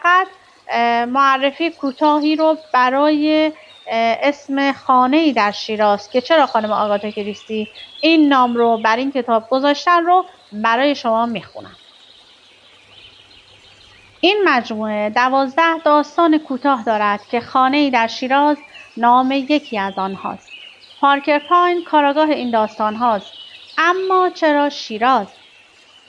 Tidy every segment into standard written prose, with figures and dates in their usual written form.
فقط معرفی کوتاهی رو برای اسم خانه‌ای در شیراز که چرا خانم آگاتا کریستی این نام رو بر این کتاب گذاشتن رو برای شما میخونم. این مجموعه 12 داستان کوتاه دارد که خانه‌ای در شیراز نام یکی از آنهاست. پارکر پاین کاراگاه این داستان هاست. اما چرا شیراز؟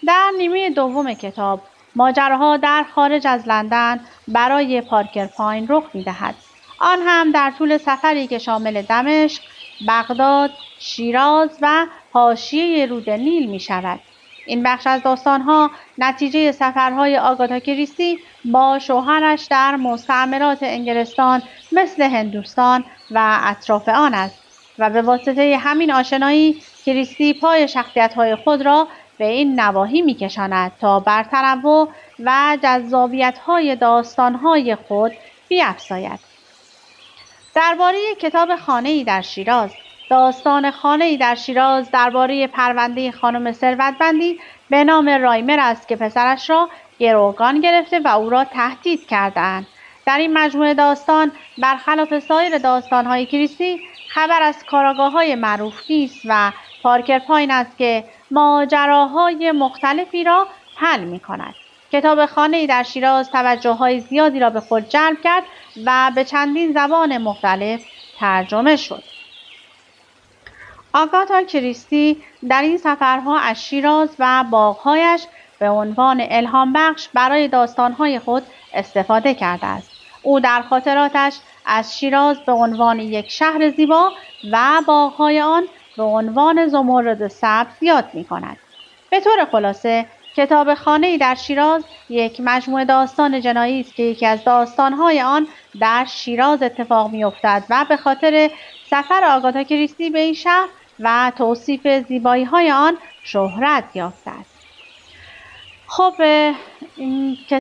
در نیمه دوم کتاب ماجراها در خارج از لندن برای پارکر پاین رخ می‌دهد. آن هم در طول سفری که شامل دمشق، بغداد، شیراز و حاشیه رود نیل می‌شود. این بخش از داستان‌ها نتیجه سفرهای آگاتا کریستی با شوهرش در مستعمرات انگلستان مثل هندوستان و اطراف آن است و به واسطه همین آشنایی کریستی پای شخصیت‌های خود را به این نواحی می‌کشاند تا بر تنوع و جذابیت‌های داستان‌های خود بیفزاید. درباره کتاب خانه‌ای در شیراز، داستان خانه‌ای در شیراز درباره پرونده خانم ثروتمندی به نام رایمر است که پسرش را گروگان گرفته و او را تهدید کردند. در این مجموعه داستان برخلاف سایر داستان‌های کریستی خبر از کاراگاه‌های معروف نیست و پارکر پاین است که ماجراهای مختلفی را حل می‌کند. کتاب خانه‌ای در شیراز توجه‌های زیادی را به خود جلب کرد و به چندین زبان مختلف ترجمه شد. آگاتا کریستی در این سفرها از شیراز و باغ‌هایش به عنوان الهام بخش برای داستان‌های خود استفاده کرده است. او در خاطراتش از شیراز به عنوان یک شهر زیبا و باغ‌های آن به عنوان زمرد سبز یاد می‌کند. به طور خلاصه کتاب خانه‌ای در شیراز یک مجموعه داستان جنایی است که یکی از داستان‌های آن در شیراز اتفاق می‌افتد و به خاطر سفر آگاتا کریستی به این شهر و توصیف زیبایی‌های آن شهرت یافته است. خب این